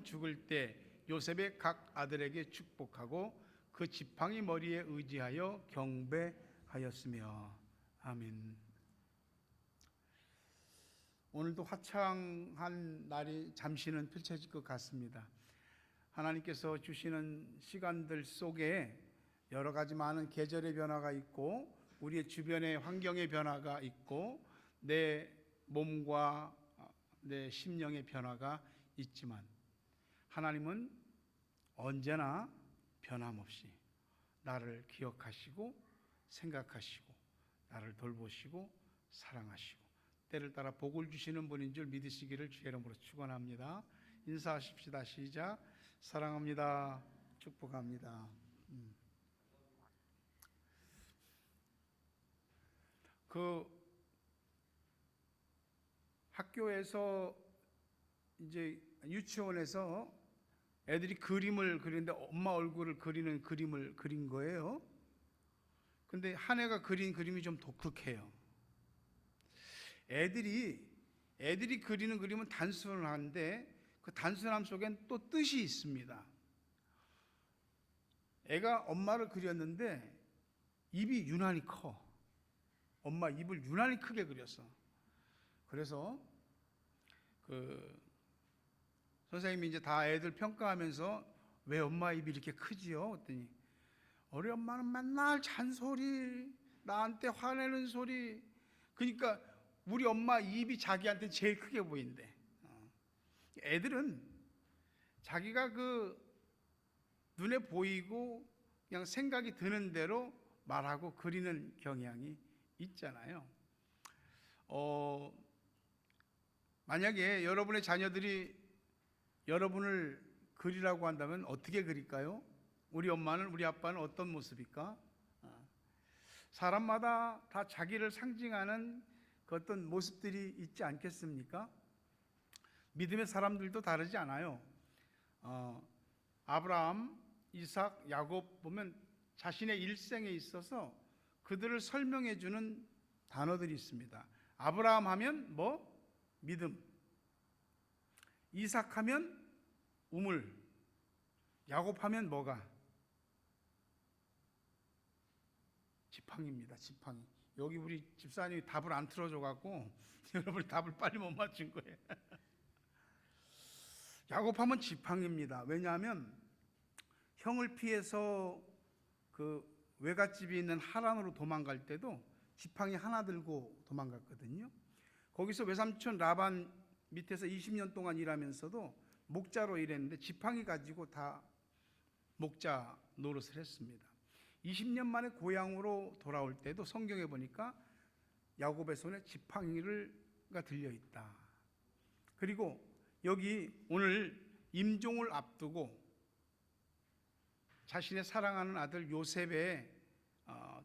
죽을 때 요셉의 각 아들에게 축복하고 그 지팡이 머리에 의지하여 경배하였으며. 아멘. 오늘도 화창한 날이 잠시는 펼쳐질 것 같습니다. 하나님께서 주시는 시간들 속에 여러 가지 많은 계절의 변화가 있고 우리의 주변의 환경의 변화가 있고 내 몸과 내 심령의 변화가 있지만 하나님은 언제나 변함없이 나를 기억하시고 생각하시고 나를 돌보시고 사랑하시고 때를 따라 복을 주시는 분인 줄 믿으시기를 주의 이름으로 축원합니다. 인사하십시다. 시작. 사랑합니다. 축복합니다. 그 학교에서 이제 유치원에서 애들이 그림을 그리는데 엄마 얼굴을 그리는 그림을 그린 거예요. 근데 한 애가 그린 그림이 좀 독특해요. 애들이 그리는 그림은 단순한데 그 단순함 속엔 또 뜻이 있습니다. 애가 엄마를 그렸는데 입이 유난히 커. 엄마 입을 유난히 크게 그렸어. 그래서 그 선생님이 이제 다 애들 평가하면서 왜 엄마 입이 이렇게 크지요? 그랬더니 우리 엄마는 맨날 잔소리, 나한테 화내는 소리. 그러니까 우리 엄마 입이 자기한테 제일 크게 보인대. 애들은 자기가 그 눈에 보이고 그냥 생각이 드는 대로 말하고 그리는 경향이 있잖아요. 만약에 여러분의 자녀들이 여러분을 그리라고 한다면 어떻게 그릴까요? 우리 엄마는, 우리 아빠는 어떤 모습일까? 사람마다 다 자기를 상징하는 그 어떤 모습들이 있지 않겠습니까? 믿음의 사람들도 다르지 않아요. 아브라함, 이삭, 야곱 보면 자신의 일생에 있어서 그들을 설명해 주는 단어들이 있습니다. 아브라함 하면 뭐? 믿음. 이삭 하면 우물. 야곱 하면 뭐가? 지팡이입니다. 지팡이. 여기 우리 집사님이 답을 안 틀어줘 갖고 여러분이 답을 빨리 못 맞춘 거예요. 야곱하면 지팡이입니다. 왜냐하면 형을 피해서 그 외갓집이 있는 하란으로 도망갈 때도 지팡이 하나 들고 도망갔거든요. 거기서 외삼촌 라반 밑에서 20년 동안 일하면서도 목자로 일했는데 지팡이 가지고 다 목자 노릇을 했습니다. 20년 만에 고향으로 돌아올 때도 성경에 보니까 야곱의 손에 지팡이가 들려 있다. 그리고 여기 오늘 임종을 앞두고 자신의 사랑하는 아들 요셉의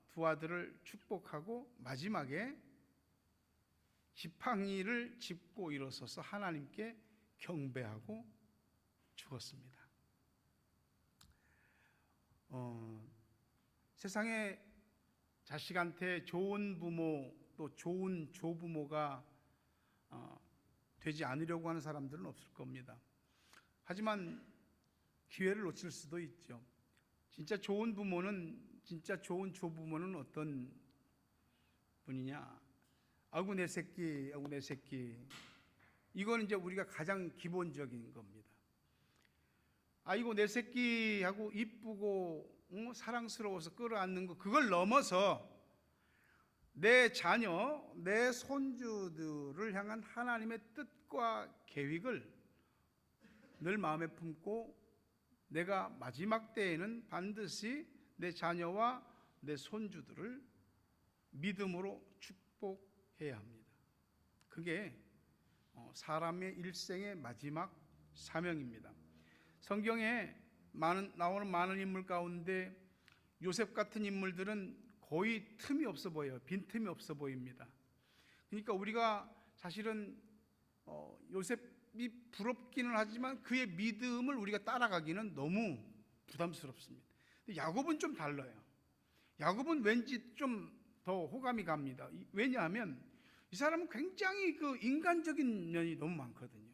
두 아들을 축복하고 마지막에 지팡이를 짚고 일어서서 하나님께 경배하고 죽었습니다. 세상에 자식한테 좋은 부모 또 좋은 조부모가 되지 않으려고 하는 사람들은 없을 겁니다. 하지만 기회를 놓칠 수도 있죠. 진짜 좋은 부모는, 진짜 좋은 조부모는 어떤 분이냐? 아이고 내 새끼, 아이고 내 새끼. 이건 이제 우리가 가장 기본적인 겁니다. 아이고 내 새끼 하고 이쁘고 사랑스러워서 끌어안는 거, 그걸 넘어서 내 자녀, 내 손주들을 향한 하나님의 뜻과 계획을 늘 마음에 품고 내가 마지막 때에는 반드시 내 자녀와 내 손주들을 믿음으로 축복해야 합니다. 그게 사람의 일생의 마지막 사명입니다. 성경에 나오는 많은 인물 가운데 요셉 같은 인물들은 거의 틈이 없어 보여요. 빈틈이 없어 보입니다. 그러니까 우리가 사실은 요셉이 부럽기는 하지만 그의 믿음을 우리가 따라가기는 너무 부담스럽습니다. 근데 야곱은 좀 달라요. 야곱은 왠지 좀 더 호감이 갑니다. 왜냐하면 이 사람은 굉장히 그 인간적인 면이 너무 많거든요.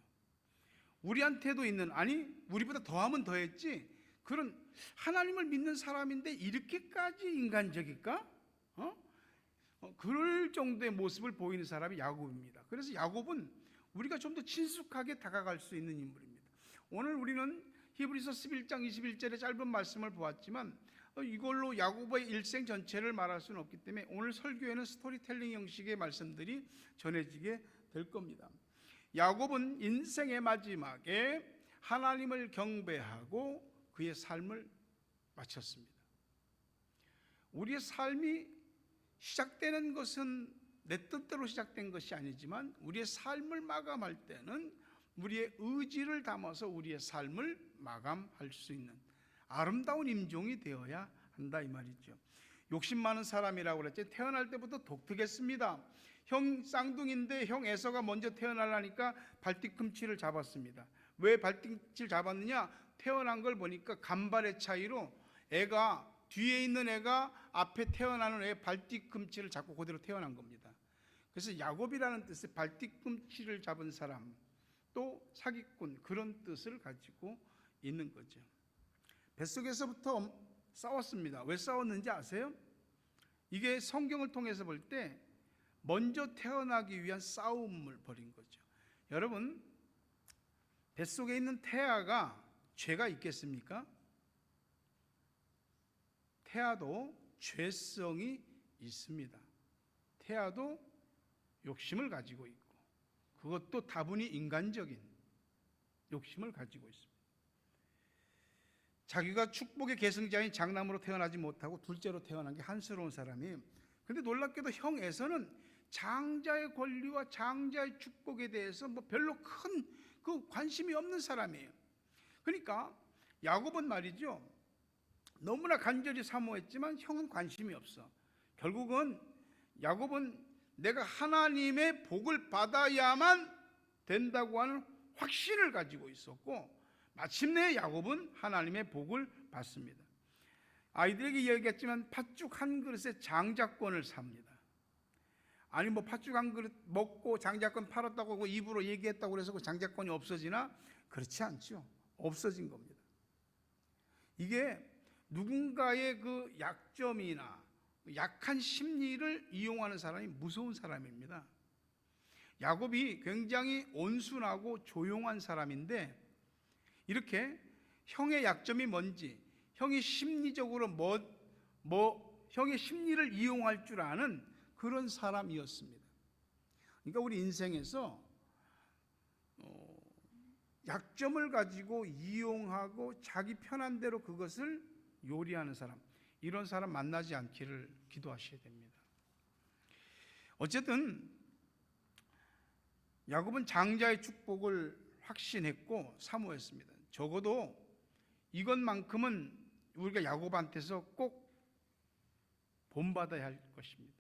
우리한테도 있는, 아니 우리보다 더하면 더했지, 그런 하나님을 믿는 사람인데 이렇게까지 인간적일까? 그럴 정도의 모습을 보이는 사람이 야곱입니다. 그래서 야곱은 우리가 좀 더 친숙하게 다가갈 수 있는 인물입니다. 오늘 우리는 히브리서 11장 21절의 짧은 말씀을 보았지만 이걸로 야곱의 일생 전체를 말할 수는 없기 때문에 오늘 설교에는 스토리텔링 형식의 말씀들이 전해지게 될 겁니다. 야곱은 인생의 마지막에 하나님을 경배하고 그의 삶을 마쳤습니다. 우리의 삶이 시작되는 것은 내 뜻대로 시작된 것이 아니지만 우리의 삶을 마감할 때는 우리의 의지를 담아서 우리의 삶을 마감할 수 있는 아름다운 임종이 되어야 한다 이 말이죠. 욕심 많은 사람이라고 그랬지, 태어날 때부터 독특했습니다. 형 쌍둥이인데 형 에서가 먼저 태어나려니까 발뒤꿈치를 잡았습니다. 왜 발뒤꿈치를 잡았느냐? 태어난 걸 보니까 간발의 차이로 애가, 뒤에 있는 애가 앞에 태어나는 애의 발뒤꿈치를 잡고 그대로 태어난 겁니다. 그래서 야곱이라는 뜻의 발뒤꿈치를 잡은 사람, 또 사기꾼, 그런 뜻을 가지고 있는 거죠. 뱃속에서부터 싸웠습니다. 왜 싸웠는지 아세요? 이게 성경을 통해서 볼 때 먼저 태어나기 위한 싸움을 벌인 거죠. 여러분, 뱃속에 있는 태아가 죄가 있겠습니까? 태아도 죄성이 있습니다. 태아도 욕심을 가지고 있고, 그것도 다분히 인간적인 욕심을 가지고 있습니다. 자기가 축복의 계승자인 장남으로 태어나지 못하고 둘째로 태어난 게 한스러운 사람이에요. 그런데 놀랍게도 형 에서는 장자의 권리와 장자의 축복에 대해서 별로 큰 관심이 없는 사람이에요. 그러니까 야곱은 말이죠, 너무나 간절히 사모했지만 형은 관심이 없어. 결국은 야곱은 내가 하나님의 복을 받아야만 된다고 하는 확신을 가지고 있었고, 마침내 야곱은 하나님의 복을 받습니다. 아이들에게 이야기했지만 팥죽 한 그릇에 장자권을 삽니다. 아니 팥죽 한 그릇 먹고 장자권 팔았다고 하고 입으로 얘기했다고 그래서 그 장자권이 없어지나? 그렇지 않죠. 없어진 겁니다. 이게 누군가의 그 약점이나 약한 심리를 이용하는 사람이 무서운 사람입니다. 야곱이 굉장히 온순하고 조용한 사람인데, 이렇게 형의 약점이 뭔지, 형이 심리적으로 형의 심리를 이용할 줄 아는 그런 사람이었습니다. 그러니까 우리 인생에서 약점을 가지고 이용하고 자기 편한 대로 그것을 요리하는 사람, 이런 사람 만나지 않기를 기도하셔야 됩니다. 어쨌든 야곱은 장자의 축복을 확신했고 사모했습니다. 적어도 이것만큼은 우리가 야곱한테서 꼭 본받아야 할 것입니다.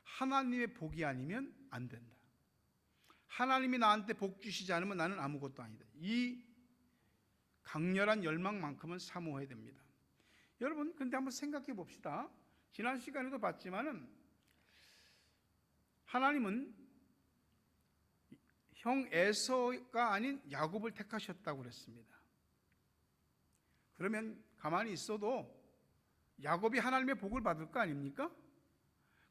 하나님의 복이 아니면 안 된다. 하나님이 나한테 복 주시지 않으면 나는 아무것도 아니다. 이 강렬한 열망만큼은 사모해야 됩니다. 여러분, 근데 한번 생각해 봅시다. 지난 시간에도 봤지만은 하나님은 형 에서가 아닌 야곱을 택하셨다고 그랬습니다. 그러면 가만히 있어도 야곱이 하나님의 복을 받을 거 아닙니까?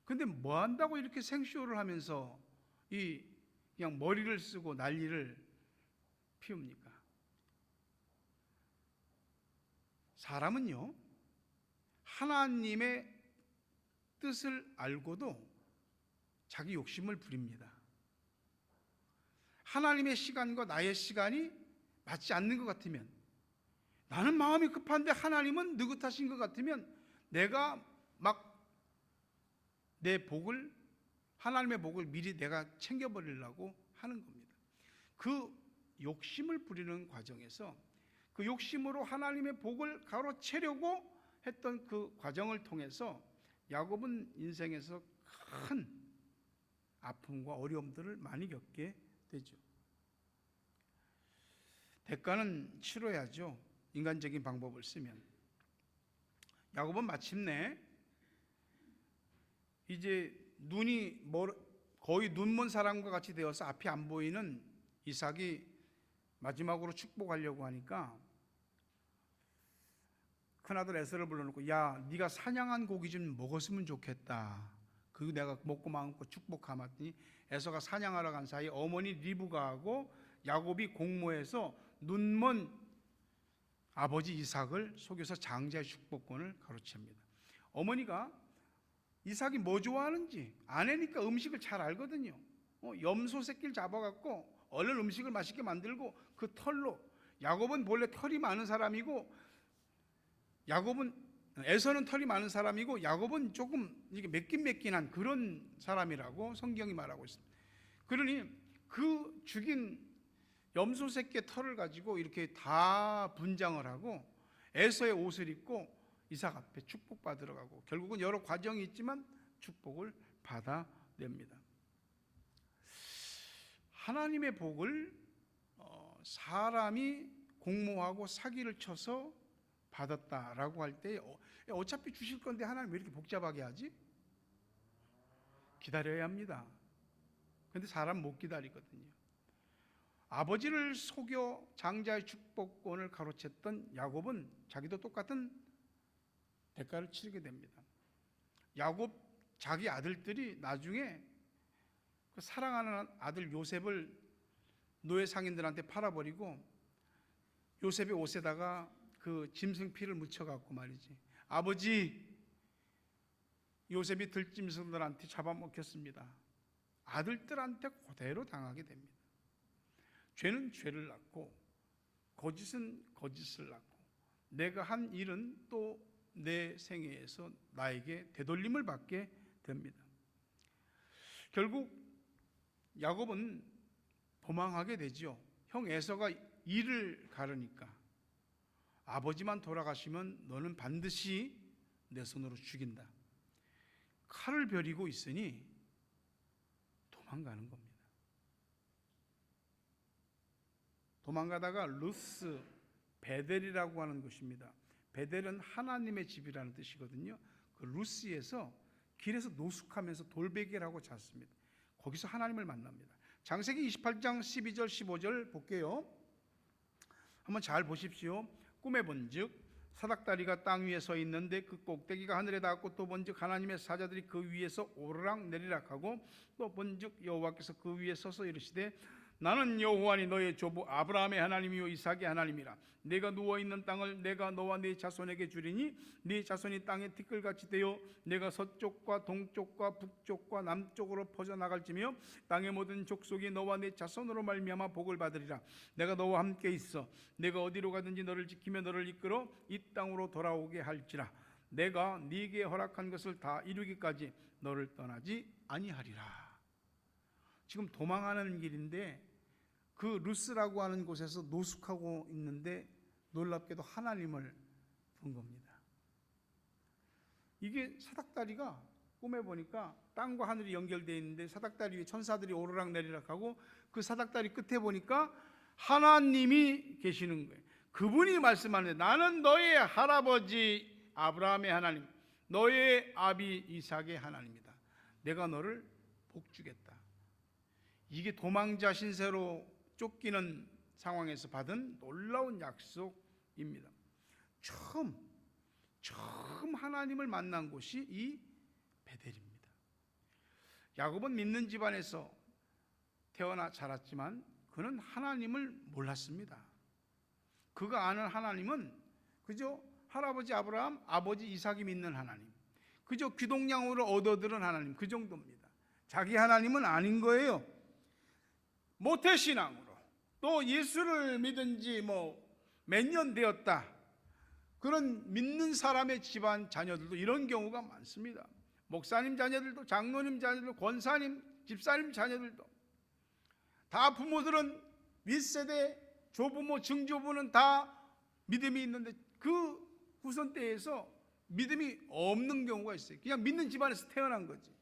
근데 뭐 한다고 이렇게 생쇼를 하면서 그냥 머리를 쓰고 난리를 피웁니까? 사람은요, 하나님의 뜻을 알고도 자기 욕심을 부립니다. 하나님의 시간과 나의 시간이 맞지 않는 것 같으면, 나는 마음이 급한데 하나님은 느긋하신 것 같으면 내가 막 내 복을, 하나님의 복을 미리 내가 챙겨버리려고 하는 겁니다. 그 욕심을 부리는 과정에서 그 욕심으로 하나님의 복을 가로채려고 했던 그 과정을 통해서 야곱은 인생에서 큰 아픔과 어려움들을 많이 겪게 되죠. 대가는 치러야죠. 인간적인 방법을 쓰면. 야곱은 마침내 이제 눈이 거의 눈먼 사람과 같이 되어서 앞이 안 보이는 이삭이 마지막으로 축복하려고 하니까 큰아들 에서를 불러놓고, 야, 네가 사냥한 고기 좀 먹었으면 좋겠다. 그거 내가 먹고 마음껏 축복하마 했더니 에서가 사냥하러 간 사이 어머니 리브가하고 야곱이 공모해서 눈먼 아버지 이삭을 속여서 장자의 축복권을 가로챕니다. 어머니가 이삭이 뭐 좋아하는지, 아내니까 음식을 잘 알거든요. 염소 새끼를 잡아갖고 얼른 음식을 맛있게 만들고 그 털로, 야곱은 본래 털이 많은 사람이고 에서는 털이 많은 사람이고 야곱은 조금 이게 매끈매끈한 그런 사람이라고 성경이 말하고 있습니다. 그러니 그 죽인 염소 새끼의 털을 가지고 이렇게 다 분장을 하고 에서의 옷을 입고 이삭 앞에 축복받으러 가고, 결국은 여러 과정이 있지만 축복을 받아냅니다. 하나님의 복을 사람이 공모하고 사기를 쳐서 받았다라고 할 때 어차피 주실 건데 하나님 왜 이렇게 복잡하게 하지? 기다려야 합니다. 그런데 사람 못 기다리거든요. 아버지를 속여 장자의 축복권을 가로챘던 야곱은 자기도 똑같은 대가를 치르게 됩니다. 야곱 자기 아들들이 나중에 그 사랑하는 아들 요셉을 노예 상인들한테 팔아버리고 요셉의 옷에다가 그 짐승 피를 묻혀갖고 말이지, 아버지, 요셉이 들짐승들한테 잡아먹혔습니다. 아들들한테 그대로 당하게 됩니다. 죄는 죄를 낳고 거짓은 거짓을 낳고 내가 한 일은 또 내 생애에서 나에게 되돌림을 받게 됩니다. 결국 야곱은 도망하게 되죠. 형 에서가 일을 가르니까 아버지만 돌아가시면 너는 반드시 내 손으로 죽인다. 칼을 벼리고 있으니 도망가는 겁니다. 도망가다가 루스 베델이라고 하는 곳입니다. 베델은 하나님의 집이라는 뜻이거든요. 그 루스에서 길에서 노숙하면서 돌베개를 하고 잤습니다. 거기서 하나님을 만납니다. 창세기 28장 12절 15절 볼게요. 한번 잘 보십시오. 꿈에 본즉 사닥다리가 땅 위에 서 있는데 그 꼭대기가 하늘에 닿았고, 또 본즉 하나님의 사자들이 그 위에서 오르락 내리락 하고, 또 본즉 여호와께서 그 위에 서서 이르시되 나는 여호와니 너의 조부 아브라함의 하나님이요 이삭의 하나님이라. 내가 누워있는 땅을 내가 너와 네 자손에게 주리니 네 자손이 땅의 티끌같이 되어 내가 서쪽과 동쪽과 북쪽과 남쪽으로 퍼져나갈지며 땅의 모든 족속이 너와 네 자손으로 말미암아 복을 받으리라. 내가 너와 함께 있어 내가 어디로 가든지 너를 지키며 너를 이끌어 이 땅으로 돌아오게 할지라. 내가 네게 허락한 것을 다 이루기까지 너를 떠나지 아니하리라. 지금 도망하는 길인데 그 루스라고 하는 곳에서 노숙하고 있는데 놀랍게도 하나님을 본 겁니다. 이게 사닥다리가 꿈에 보니까 땅과 하늘이 연결되어 있는데 사닥다리 위에 천사들이 오르락 내리락 하고, 그 사닥다리 끝에 보니까 하나님이 계시는 거예요. 그분이 말씀하는데 나는 너의 할아버지 아브라함의 하나님, 너의 아비 이삭의 하나님이다. 내가 너를 복주겠다. 이게 도망자 신세로 쫓기는 상황에서 받은 놀라운 약속입니다. 처음 하나님을 만난 곳이 이 베델입니다. 야곱은 믿는 집안에서 태어나 자랐지만 그는 하나님을 몰랐습니다. 그가 아는 하나님은 그저 할아버지 아브라함, 아버지 이삭이 믿는 하나님, 그저 귀동냥으로 얻어들은 하나님, 그 정도입니다. 자기 하나님은 아닌 거예요. 모태신앙으로 또 예수를 믿은 지 몇 년 되었다, 그런 믿는 사람의 집안 자녀들도 이런 경우가 많습니다. 목사님 자녀들도, 장로님 자녀들도, 권사님, 집사님 자녀들도 다, 부모들은 윗세대, 조부모, 증조부는 다 믿음이 있는데 그 후손대에서 믿음이 없는 경우가 있어요. 그냥 믿는 집안에서 태어난 거지.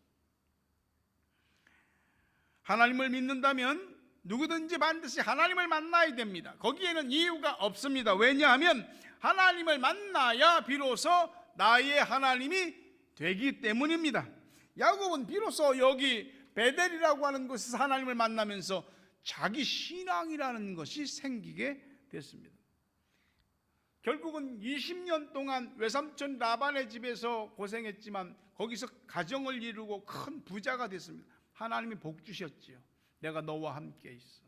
하나님을 믿는다면 누구든지 반드시 하나님을 만나야 됩니다. 거기에는 이유가 없습니다. 왜냐하면 하나님을 만나야 비로소 나의 하나님이 되기 때문입니다. 야곱은 비로소 여기 베델이라고 하는 곳에서 하나님을 만나면서 자기 신앙이라는 것이 생기게 됐습니다. 결국은 20년 동안 외삼촌 라반의 집에서 고생했지만 거기서 가정을 이루고 큰 부자가 됐습니다. 하나님이 복 주셨지요. 내가 너와 함께 있어.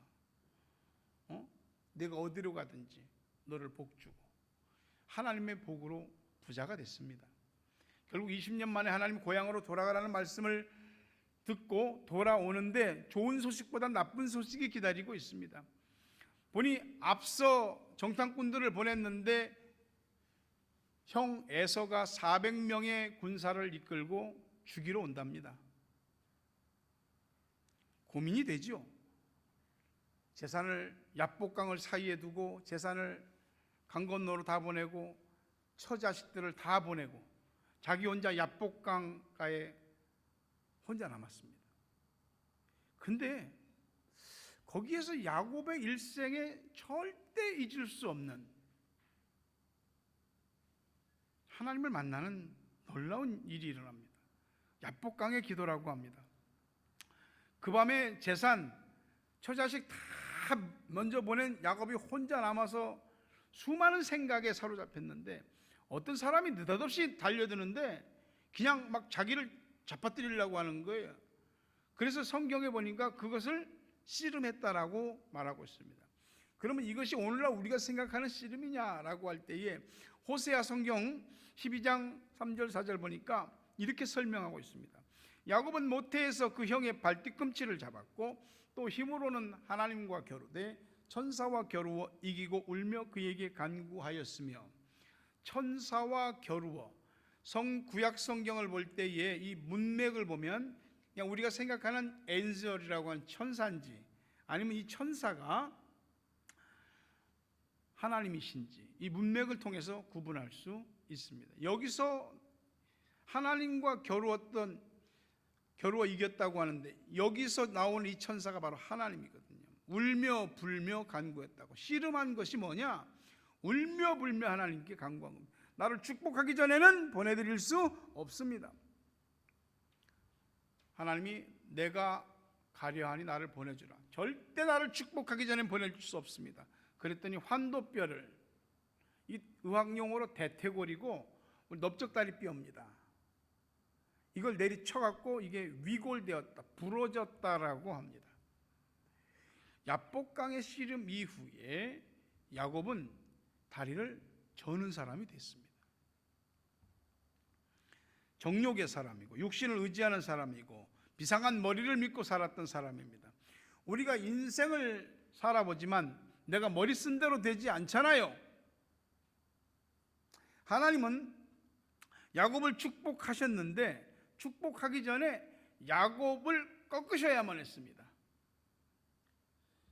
내가 어디로 가든지 너를 복 주고, 하나님의 복으로 부자가 됐습니다. 결국 20년 만에 하나님 고향으로 돌아가라는 말씀을 듣고 돌아오는데 좋은 소식보다 나쁜 소식이 기다리고 있습니다. 보니 앞서 정탐꾼들을 보냈는데 형 에서가 400명의 군사를 이끌고 죽이러 온답니다. 고민이 되죠. 재산을 야복강을 사이에 두고 재산을 강 건너로 다 보내고 처자식들을 다 보내고 자기 혼자 야복강가에 혼자 남았습니다. 근데 거기에서 야곱의 일생에 절대 잊을 수 없는 하나님을 만나는 놀라운 일이 일어납니다. 야복강의 기도라고 합니다. 그 밤에 재산, 처자식 다 먼저 보낸 야곱이 혼자 남아서 수많은 생각에 사로잡혔는데 어떤 사람이 느닷없이 달려드는데 그냥 막 자기를 잡아뜨리려고 하는 거예요. 그래서 성경에 보니까 그것을 씨름했다라고 말하고 있습니다. 그러면 이것이 오늘날 우리가 생각하는 씨름이냐라고 할 때에 호세아 성경 12장 3절 4절 보니까 이렇게 설명하고 있습니다. 야곱은 모태에서 그 형의 발뒤꿈치를 잡았고 또 힘으로는 하나님과 겨루되 천사와 겨루어 이기고 울며 그에게 간구하였으며. 천사와 겨루어, 구약 성경을 볼 때에 이 문맥을 보면 그냥 우리가 생각하는 엔젤이라고 하는 천사인지 아니면 이 천사가 하나님이신지 이 문맥을 통해서 구분할 수 있습니다. 여기서 하나님과 겨루어 이겼다고 하는데 여기서 나오는 이 천사가 바로 하나님이거든요. 울며 불며 간구했다고. 씨름한 것이 뭐냐? 울며 불며 하나님께 간구한 겁니다. 나를 축복하기 전에는 보내드릴 수 없습니다. 하나님이 내가 가려하니 나를 보내주라. 절대 나를 축복하기 전에 보내줄 수 없습니다. 그랬더니 환도뼈를, 이 의학용어로 대퇴골이고 넓적다리 뼈입니다. 이걸 내리쳐갖고 이게 위골되었다, 부러졌다라고 합니다. 야복강의 씨름 이후에 야곱은 다리를 저는 사람이 됐습니다. 정욕의 사람이고 육신을 의지하는 사람이고 비상한 머리를 믿고 살았던 사람입니다. 우리가 인생을 살아보지만 내가 머리 쓴 대로 되지 않잖아요. 하나님은 야곱을 축복하셨는데 축복하기 전에 야곱을 꺾으셔야만 했습니다.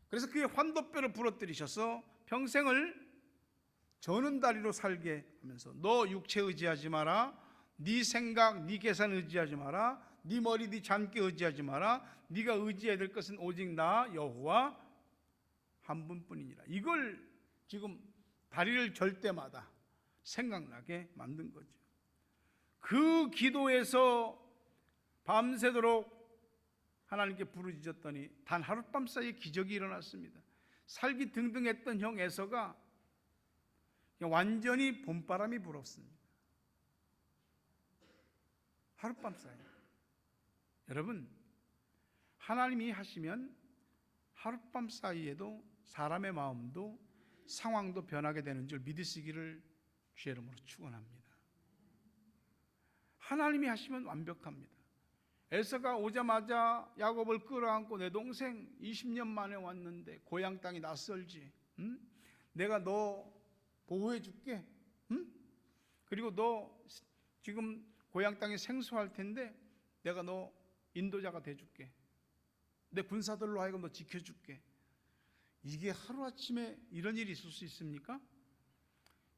그래서 그의 환도뼈를 부러뜨리셔서 평생을 저는 다리로 살게 하면서 너 육체 의지하지 마라, 네 생각, 네 계산 의지하지 마라, 네 머리, 네 잔기 의지하지 마라, 네가 의지해야 될 것은 오직 나 여호와 한 분뿐이니라. 이걸 지금 다리를 절 때마다 생각나게 만든 거죠. 그 기도에서 밤새도록 하나님께 부르짖었더니 단 하룻밤 사이에 기적이 일어났습니다. 살기 등등했던 형 에서가 완전히 봄바람이 불었습니다. 하룻밤 사이. 여러분, 하나님이 하시면 하룻밤 사이에도 사람의 마음도 상황도 변하게 되는 줄 믿으시기를 주의 이름으로 축원합니다. 하나님이 하시면 완벽합니다. 에서가 오자마자 야곱을 끌어안고 내 동생 20년 만에 왔는데 고향 땅이 낯설지? 응? 내가 너 보호해 줄게. 응? 그리고 너 지금 고향 땅이 생소할 텐데 내가 너 인도자가 돼 줄게. 내 군사들로 하여금 너 지켜줄게. 이게 하루아침에 이런 일이 있을 수 있습니까?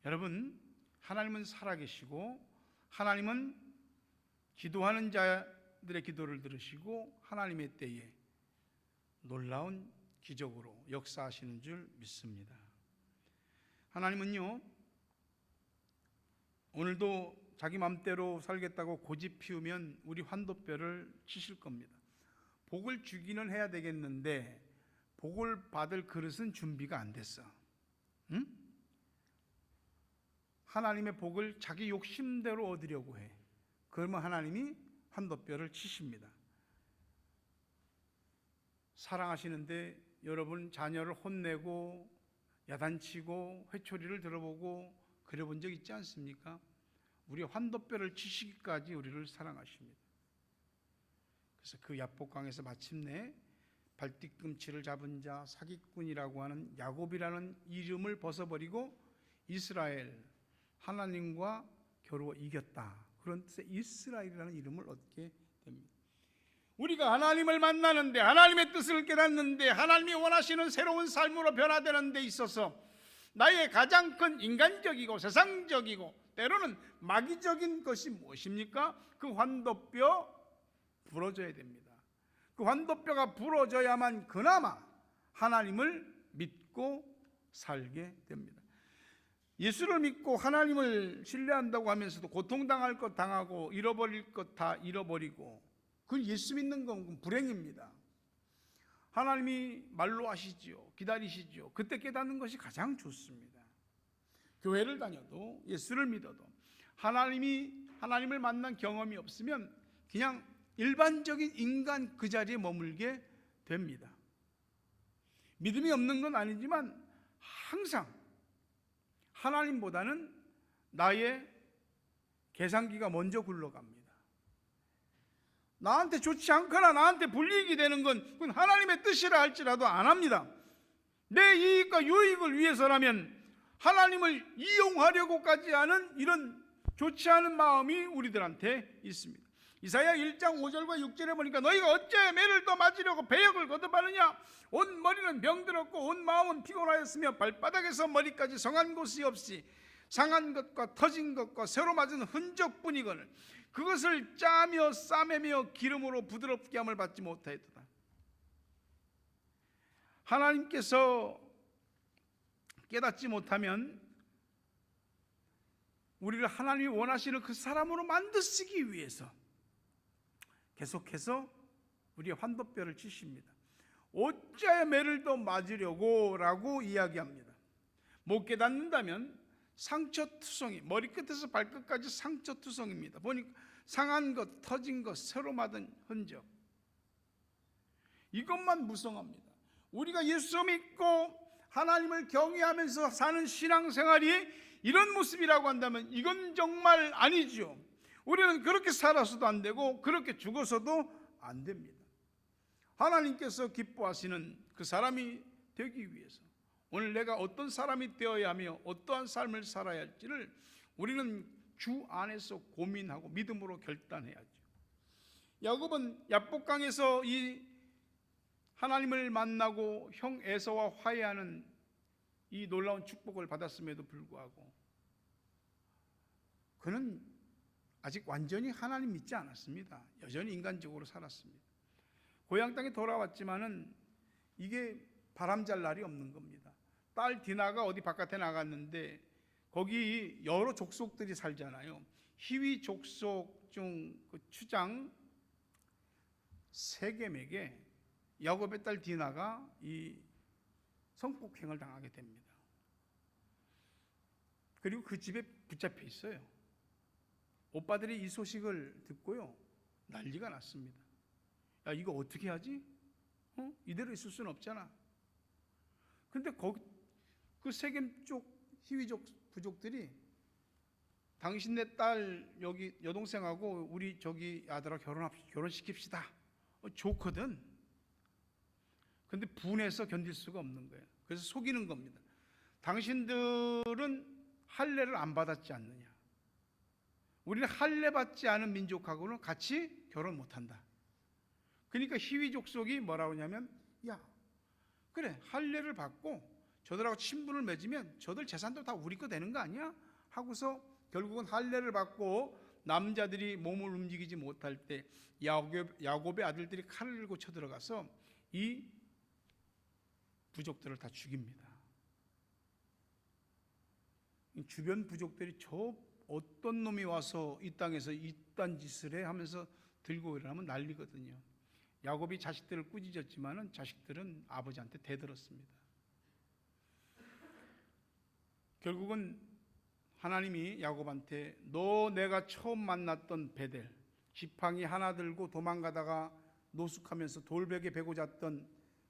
여러분, 하나님은 살아계시고 하나님은 기도하는 자들의 기도를 들으시고 하나님의 때에 놀라운 기적으로 역사하시는 줄 믿습니다. 하나님은요, 오늘도 자기 맘대로 살겠다고 고집 피우면 우리 환도뼈를 치실 겁니다. 복을 주기는 해야 되겠는데 복을 받을 그릇은 준비가 안 됐어. 응? 하나님의 복을 자기 욕심대로 얻으려고 해. 그러면 하나님이 환도뼈를 치십니다. 사랑하시는데 여러분 자녀를 혼내고 야단치고 회초리를 들어보고 그래본 적 있지 않습니까? 우리 환도뼈를 치시기까지 우리를 사랑하십니다. 그래서 그 야복강에서 마침내 발뒤꿈치를 잡은 자 사기꾼이라고 하는 야곱이라는 이름을 벗어버리고 이스라엘, 하나님과 겨루어 이겼다. 그런 뜻의 이스라엘이라는 이름을 얻게 됩니다. 우리가 하나님을 만나는데, 하나님의 뜻을 깨닫는데, 하나님이 원하시는 새로운 삶으로 변화되는 데 있어서 나의 가장 큰 인간적이고 세상적이고 때로는 마귀적인 것이 무엇입니까? 그 환도뼈 부러져야 됩니다. 그 환도뼈가 부러져야만 그나마 하나님을 믿고 살게 됩니다. 예수를 믿고 하나님을 신뢰한다고 하면서도 고통당할 것 당하고 잃어버릴 것 다 잃어버리고, 그 예수 믿는 건 불행입니다. 하나님이 말로 하시지요, 기다리시지요. 그때 깨닫는 것이 가장 좋습니다. 교회를 다녀도 예수를 믿어도 하나님을 만난 경험이 없으면 그냥 일반적인 인간 그 자리에 머물게 됩니다. 믿음이 없는 건 아니지만 항상 하나님보다는 나의 계산기가 먼저 굴러갑니다. 나한테 좋지 않거나 나한테 불이익이 되는 건 그건 하나님의 뜻이라 할지라도 안 합니다. 내 이익과 유익을 위해서라면 하나님을 이용하려고까지 하는 이런 좋지 않은 마음이 우리들한테 있습니다. 이사야 1장 5절과 6절에 보니까 너희가 어째 매를 더 맞으려고 배역을 거듭하느냐? 온 머리는 병들었고 온 마음은 피곤하였으며 발바닥에서 머리까지 성한 곳이 없이 상한 것과 터진 것과 새로 맞은 흔적뿐이거늘 그것을 짜며 싸매며 기름으로 부드럽게 함을 받지 못하였도다. 하나님께서 깨닫지 못하면 우리를 하나님이 원하시는 그 사람으로 만드시기 위해서 계속해서 우리의 환도뼈를 치십니다. 어째 매를 더 맞으려고 라고 이야기합니다. 못 깨닫는다면 상처투성이, 머리끝에서 발끝까지 상처투성입니다. 보니까 상한 것, 터진 것, 새로 맞은 흔적, 이것만 무성합니다. 우리가 예수 믿고 하나님을 경외하면서 사는 신앙생활이 이런 모습이라고 한다면 이건 정말 아니죠. 우리는 그렇게 살아서도 안 되고 그렇게 죽어서도 안 됩니다. 하나님께서 기뻐하시는 그 사람이 되기 위해서 오늘 내가 어떤 사람이 되어야 하며 어떠한 삶을 살아야 할지를 우리는 주 안에서 고민하고 믿음으로 결단해야죠. 야곱은 야복강에서 이 하나님을 만나고 형 에서와 화해하는 이 놀라운 축복을 받았음에도 불구하고 그는 아직 완전히 하나님 믿지 않았습니다. 여전히 인간적으로 살았습니다. 고향 땅에 돌아왔지만은 이게 바람잘 날이 없는 겁니다. 딸 디나가 어디 바깥에 나갔는데 거기 여러 족속들이 살잖아요. 히위 족속 중 그 추장 세겜에게 야곱의 딸 디나가 이 성폭행을 당하게 됩니다. 그리고 그 집에 붙잡혀 있어요. 오빠들이 이 소식을 듣고요 난리가 났습니다. 야, 이거 어떻게 하지? 이대로 있을 수는 없잖아. 근데 거기 그 세겜 쪽 히위족 부족들이 당신네 딸 여기 여동생하고 우리 저기 아들하고 결혼시킵시다. 좋거든. 근데 분해서 견딜 수가 없는 거예요. 그래서 속이는 겁니다. 당신들은 할례를 안 받았지 않느냐? 우리는 할례 받지 않은 민족하고는 같이 결혼 못한다. 그러니까 히위 족속이 뭐라고 하냐면 야 그래 할례를 받고 저들하고 친분을 맺으면 저들 재산도 다 우리 거 되는 거 아니야? 하고서 결국은 할례를 받고 남자들이 몸을 움직이지 못할 때 야곱의 아들들이 칼을 들고 쳐들어가서 이 부족들을 다 죽입니다. 주변 부족들이 저 어떤 놈이 와서 이 땅에서 이딴 짓을 해 하면서 들고 일어나면 난리거든요. 야곱이 자식들을 꾸짖었지만은 자식들은 아버지한테 대들었습니다. 결국은 하나님이 야곱한테 너 내가 처음 만났던 베델, 지팡이 하나 들고 도망가다가 노숙하면서 돌벽에 베고 잤던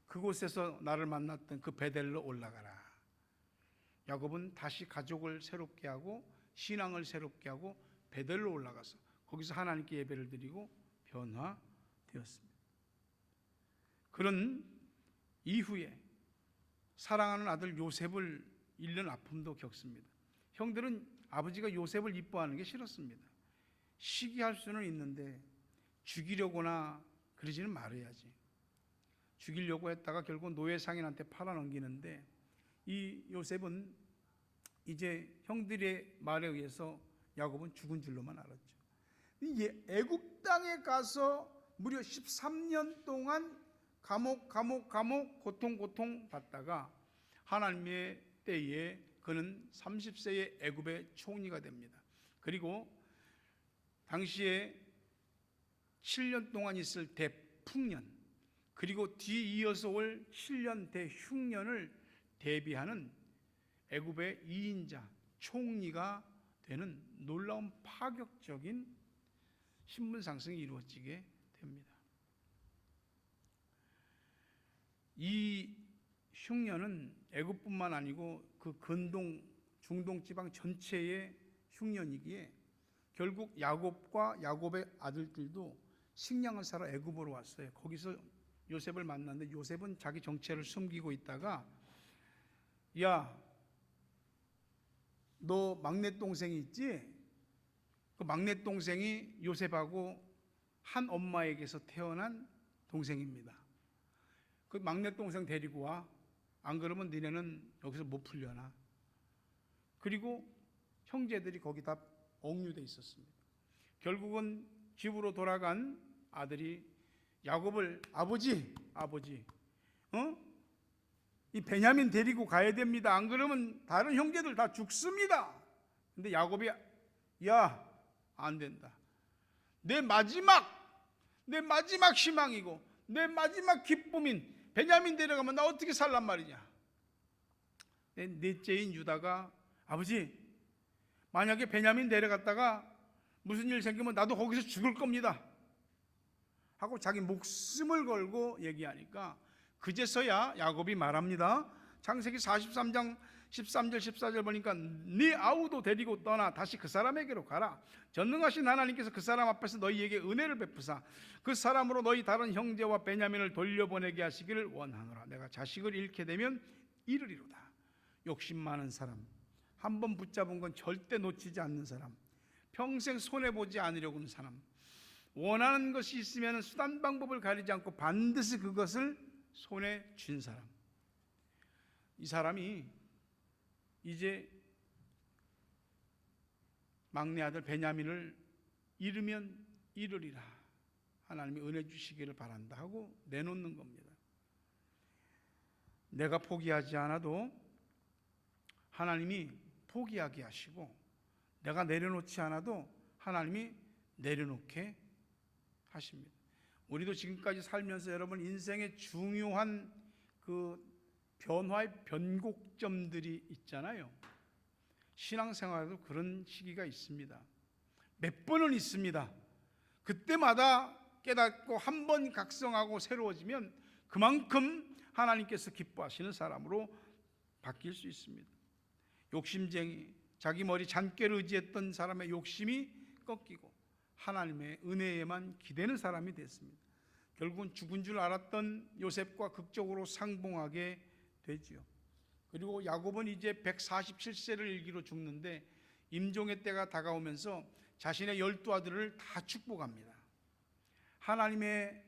그곳에서 나를 만났던 그 베델로 올라가라. 야곱은 다시 가족을 새롭게 하고 신앙을 새롭게 하고 베델로 올라가서 거기서 하나님께 예배를 드리고 변화되었습니다. 그런 이후에 사랑하는 아들 요셉을 잃는 아픔도 겪습니다. 형들은 아버지가 요셉을 이뻐하는 게 싫었습니다. 시기할 수는 있는데 죽이려거나 그러지는 말아야지. 죽이려고 했다가 결국 노예 상인한테 팔아넘기는데 이 요셉은 이제 형들의 말에 의해서 야곱은 죽은 줄로만 알았죠. 애굽 땅에 가서 무려 13년 동안 감옥 고통 받다가 하나님의 때에 그는 30세의 애굽의 총리가 됩니다. 그리고 당시에 7년 동안 있을 대풍년, 그리고 뒤이어서 올 7년 대흉년을 대비하는 애굽의 2인자 총리가 되는 놀라운 파격적인 신분 상승이 이루어지게 됩니다. 이 흉년은 애굽뿐만 아니고 그 근동 중동 지방 전체의 흉년이기에 결국 야곱과 야곱의 아들들도 식량을 사러 애굽으로 왔어요. 거기서 요셉을 만났는데 요셉은 자기 정체를 숨기고 있다가 야, 너 막내 동생이 있지? 그 막내 동생이 요셉하고 한 엄마에게서 태어난 동생입니다. 그 막내 동생 데리고 와. 안 그러면 니네는 여기서 못 풀려나. 그리고 형제들이 거기 다 억류돼 있었습니다. 결국은 집으로 돌아간 아들이 야곱을 아버지, 이 베냐민 데리고 가야 됩니다. 안 그러면 다른 형제들 다 죽습니다. 근데 야곱이 야, 안 된다. 내 마지막 희망이고 내 마지막 기쁨인 베냐민 데려가면 나 어떻게 살란 말이냐. 넷째인 유다가 아버지, 만약에 베냐민 데려갔다가 무슨 일 생기면 나도 거기서 죽을 겁니다 하고 자기 목숨을 걸고 얘기하니까 그제서야 야곱이 말합니다. 창세기 43장 13절 14절 보니까 네 아우도 데리고 떠나 다시 그 사람에게로 가라. 전능하신 하나님께서 그 사람 앞에서 너희에게 은혜를 베푸사 그 사람으로 너희 다른 형제와 베냐민을 돌려보내게 하시기를 원하노라. 내가 자식을 잃게 되면 이르리로다. 욕심 많은 사람, 한번 붙잡은 건 절대 놓치지 않는 사람, 평생 손해보지 않으려고 하는 사람, 원하는 것이 있으면 수단 방법을 가리지 않고 반드시 그것을 손에 쥔 사람. 이 사람이 이제 막내 아들 베냐민을 잃으면 잃으리라. 하나님이 은혜 주시기를 바란다 하고 내놓는 겁니다. 내가 포기하지 않아도 하나님이 포기하게 하시고 내가 내려놓지 않아도 하나님이 내려놓게 하십니다. 우리도 지금까지 살면서 여러분 인생의 중요한 그 변화의 변곡점들이 있잖아요. 신앙생활에도 그런 시기가 있습니다. 몇 번은 있습니다. 그때마다 깨닫고 한 번 각성하고 새로워지면 그만큼 하나님께서 기뻐하시는 사람으로 바뀔 수 있습니다. 욕심쟁이, 자기 머리 잔꾀를 의지했던 사람의 욕심이 꺾이고 하나님의 은혜에만 기대는 사람이 됐습니다. 결국은 죽은 줄 알았던 요셉과 극적으로 상봉하게 되지요. 그리고 야곱은 이제 147세를 일기로 죽는데 임종의 때가 다가오면서 자신의 12아들을 다 축복합니다. 하나님의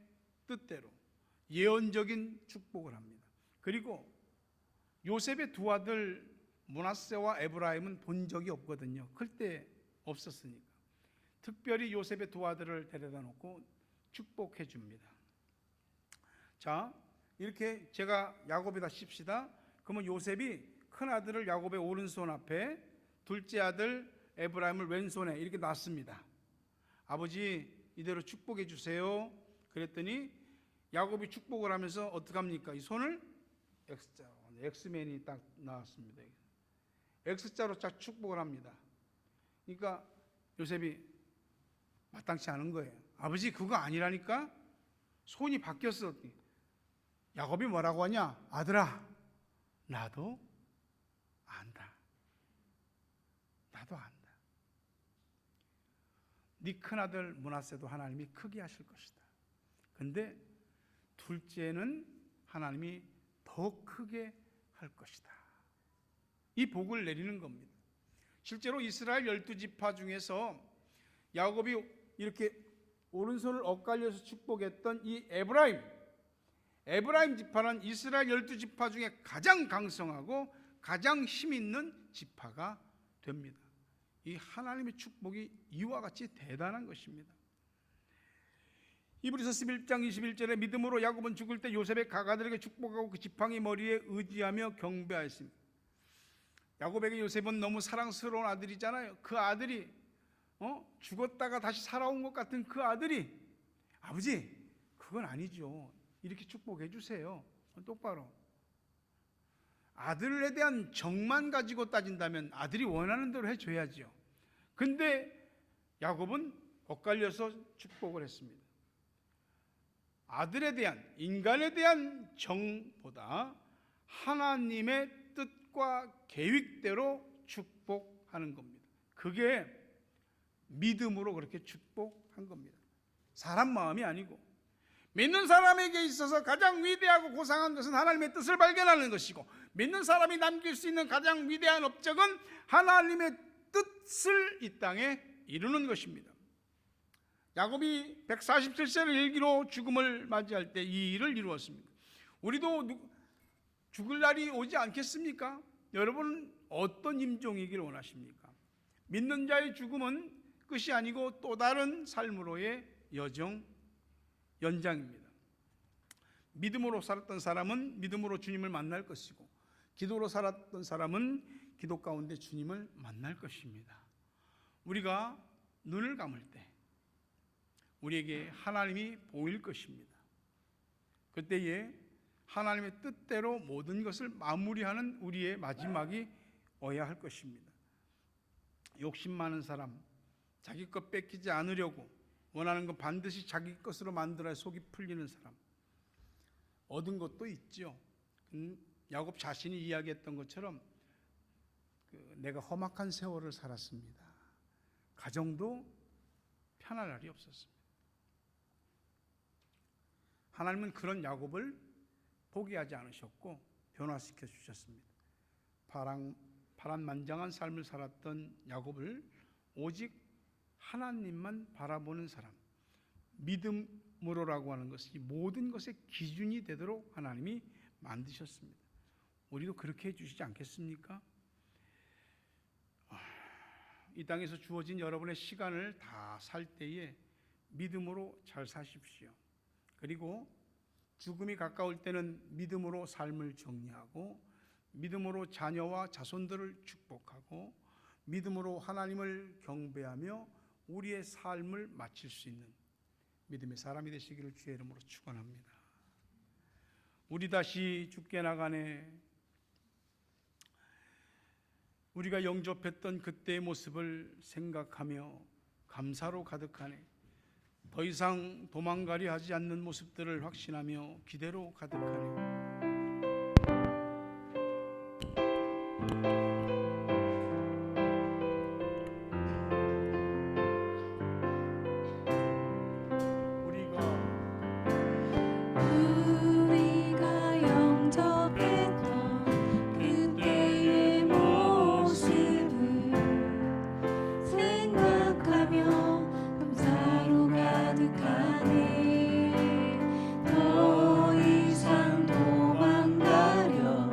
뜻대로 예언적인 축복을 합니다. 그리고 요셉의 두 아들 므낫세와 에브라임은 본 적이 없거든요. 클 때 없었으니까. 특별히 요셉의 두 아들을 데려다 놓고 축복해 줍니다. 자, 이렇게 제가 야곱이다 칩시다. 그러면 요셉이 큰 아들을 야곱의 오른손 앞에, 둘째 아들 에브라임을 왼손에 이렇게 놨습니다. 아버지 이대로 축복해 주세요. 그랬더니 야곱이 축복을 하면서 어떻게 합니까? 이 손을 X자로, 엑스맨이 딱 나왔습니다. X자로 딱 축복을 합니다. 그러니까 요셉이 마땅치 않은 거예요. 아버지 그거 아니라니까? 손이 바뀌었어. 야곱이 뭐라고 하냐? 아들아, 나도 안다. 나도 안다. 네 큰아들 므낫세도 하나님이 크게 하실 것이다. 근데 둘째는 하나님이 더 크게 할 것이다. 이 복을 내리는 겁니다. 실제로 이스라엘 12지파 중에서 야곱이 이렇게 오른손을 엇갈려서 축복했던 이 에브라임 지파는 이스라엘 12지파 중에 가장 강성하고 가장 힘 있는 지파가 됩니다. 이 하나님의 축복이 이와 같이 대단한 것입니다. 히브리서 11장 21절에 믿음으로 야곱은 죽을 때 요셉의 가가들에게 축복하고 그 지팡이 머리에 의지하며 경배하였습니다. 야곱에게 요셉은 너무 사랑스러운 아들이잖아요. 그 아들이 죽었다가 다시 살아온 것 같은 그 아들이 아버지 그건 아니죠. 이렇게 축복해 주세요. 똑바로. 아들에 대한 정만 가지고 따진다면 아들이 원하는 대로 해줘야죠. 근데 야곱은 엇갈려서 축복을 했습니다. 아들에 대한, 인간에 대한 정보다 하나님의 뜻과 계획대로 축복하는 겁니다. 그게 믿음으로 그렇게 축복한 겁니다. 사람 마음이 아니고, 믿는 사람에게 있어서 가장 위대하고 고상한 것은 하나님의 뜻을 발견하는 것이고, 믿는 사람이 남길 수 있는 가장 위대한 업적은 하나님의 뜻을 이 땅에 이루는 것입니다. 야곱이 147세를 일기로 죽음을 맞이할 때 이 일을 이루었습니다. 우리도 죽을 날이 오지 않겠습니까? 여러분은 어떤 임종이길 원하십니까? 믿는 자의 죽음은 끝이 아니고 또 다른 삶으로의 연장입니다. 믿음으로 살았던 사람은 믿음으로 주님을 만날 것이고, 기도로 살았던 사람은 기도 가운데 주님을 만날 것입니다. 우리가 눈을 감을 때 우리에게 하나님이 보일 것입니다. 그때에 하나님의 뜻대로 모든 것을 마무리하는 우리의 마지막이 오야 할 것입니다. 욕심 많은 사람, 자기 것 뺏기지 않으려고 원하는 건 반드시 자기 것으로 만들어야 속이 풀리는 사람, 얻은 것도 있죠. 야곱 자신이 이야기했던 것처럼 내가 험악한 세월을 살았습니다. 가정도 편할 날이 없었습니다. 하나님은 그런 야곱을 포기하지 않으셨고 변화시켜 주셨습니다. 파란만장한 삶을 살았던 야곱을 오직 하나님만 바라보는 사람, 믿음으로라고 하는 것이 모든 것의 기준이 되도록 하나님이 만드셨습니다. 우리도 그렇게 해주시지 않겠습니까? 이 땅에서 주어진 여러분의 시간을 다 살 때에 믿음으로 잘 사십시오. 그리고 죽음이 가까울 때는 믿음으로 삶을 정리하고, 믿음으로 자녀와 자손들을 축복하고, 믿음으로 하나님을 경배하며 우리의 삶을 마칠 수 있는 믿음의 사람이 되시기를 주의 이름으로 축원합니다. 우리 다시 죽게 나가네. 우리가 영접했던 그때의 모습을 생각하며 감사로 가득하네. 더 이상 도망가려 하지 않는 모습들을 확신하며 기대로 가득하네. 더 이상 도망가려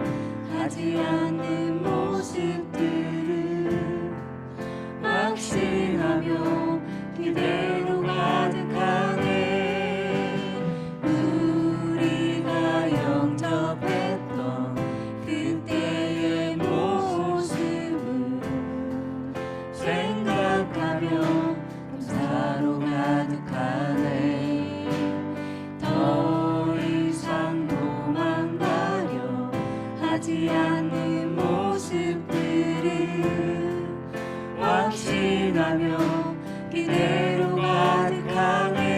하지 않는 모습 생각하며 기대로 가득하네.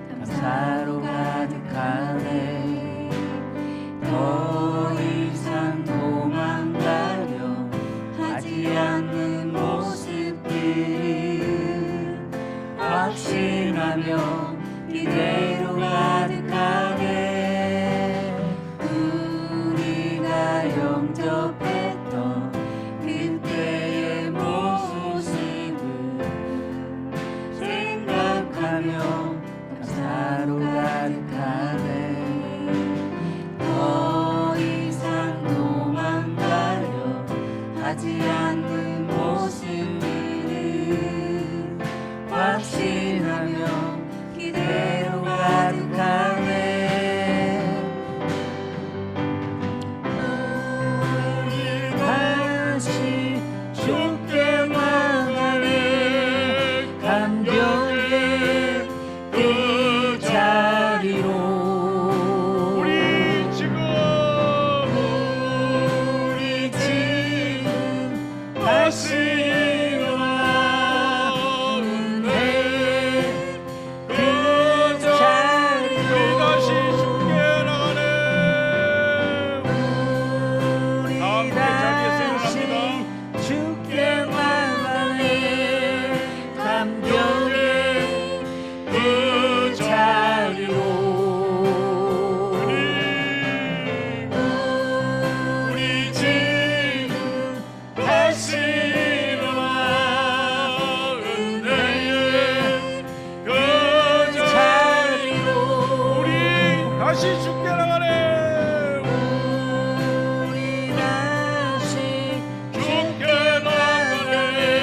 감사로 가득하네. 더 이상 도망가려 하지 않는 모습들을 확신하며 기대로 가득하네. 우리가 영접했던 그때의 모습을 생각하며 감사로 가득하네. 더 이상 도망가려 하지 않는 모습들을 확신하며 기대로 가득하네. 우리 다시 주께 나가네. 감격의 그 자리로 우리 지금 다시 일어나는데 그 자리로 다시 죽게 나가네. 우리 다시 죽게 나가네. 감격의 그 자리로 우리 지금 다시 일어나는데 그 자리로 우리 다시 죽게 나가네. 우리 다시 죽게 나가네.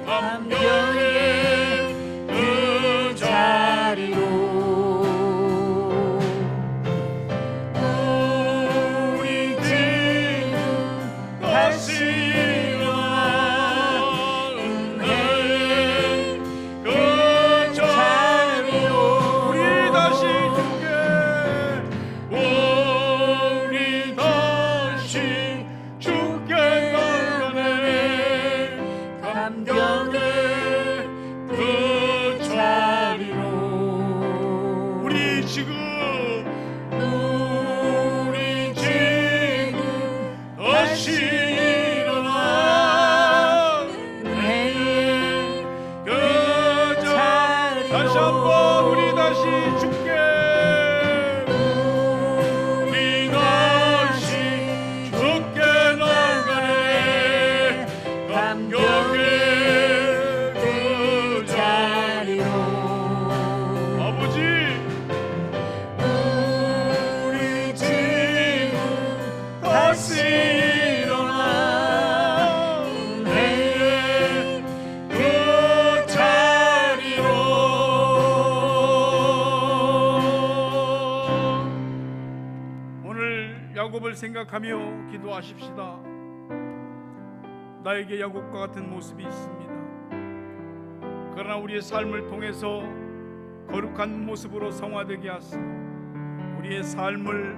감격의 그 자리로 우리 지금 다시 일어나는데 그 자리로 우리 다시 죽게 우리 다시 죽게 나가네. 감격의 그 자리로 우리 지금 다시 일어나네. 그 자리로 다시 한번 우리 다시 죽게 우리 다시 죽게 나가네. 감격의 그 자리로 아버지 우리 지금 다시 일어나네. 그 자리로 오늘 야곱을 생각하며 기도하십시다. 나에게 야곱과 같은 모습이 있습니다. 그러나 우리의 삶을 통해서 거룩한 모습으로 성화되게 하시고 우리의 삶을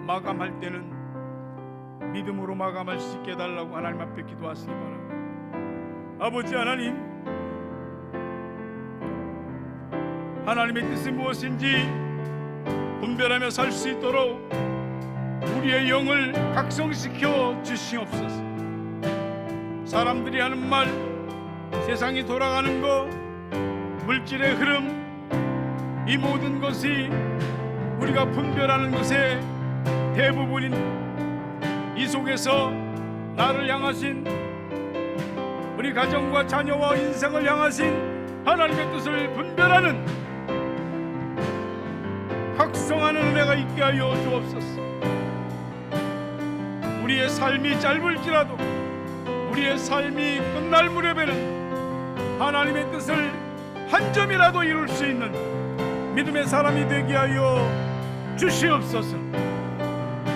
마감할 때는 믿음으로 마감할 수 있게 해달라고 하나님 앞에 기도하시기 바랍니다. 아버지 하나님, 하나님의 뜻이 무엇인지 분별하며 살 수 있도록 우리의 영을 각성시켜 주시옵소서. 사람들이 하는 말, 세상이 돌아가는 것, 물질의 흐름, 이 모든 것이 우리가 분별하는 것의 대부분인 이 속에서 나를 향하신 우리 가정과 자녀와 인생을 향하신 하나님의 뜻을 분별하는 각성하는 은혜가 있게 하여 주옵소서. 우리의 삶이 짧을지라도 우리의 삶이 끝날 무렵에는 하나님의 뜻을 한 점이라도 이룰 수 있는 믿음의 사람이 되게 하여 주시옵소서.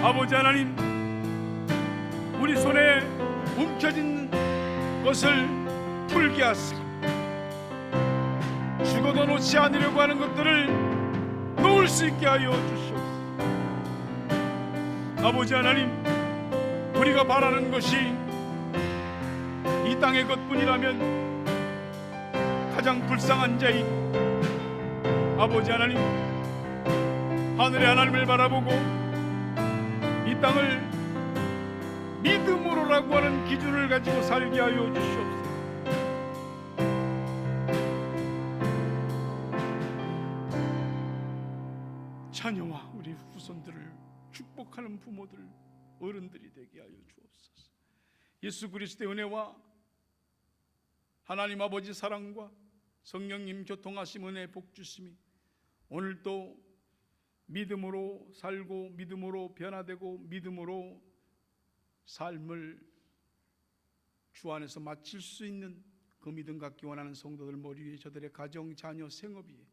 아버지 하나님, 우리 손에 움켜진 것을 풀게 하시고 죽어도 놓지 않으려고 하는 것들을 놓을 수 있게 하여 주시옵소서. 아버지 하나님, 우리가 바라는 것이 이 땅의 것뿐이라면 가장 불쌍한 자이고, 아버지 하나님, 하늘의 하나님을 바라보고 이 땅을 믿음으로라고 하는 기준을 가지고 살게 하여 주시옵소서. 자녀와 우리 후손들을 축복하는 부모들, 어른들이 되게 하여 주옵소서. 예수 그리스도의 은혜와 하나님 아버지 사랑과 성령님 교통하심, 은혜, 복 주심이 오늘도 믿음으로 살고 믿음으로 변화되고 믿음으로 삶을 주 안에서 마칠 수 있는 그 믿음 갖기 원하는 성도들 머리 위에, 저들의 가정, 자녀, 생업 위에,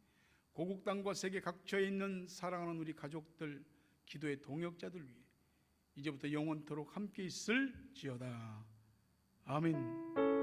고국 땅과 세계 각처에 있는 사랑하는 우리 가족들, 기도의 동역자들 위해 이제부터 영원토록 함께 있을지어다. 아멘.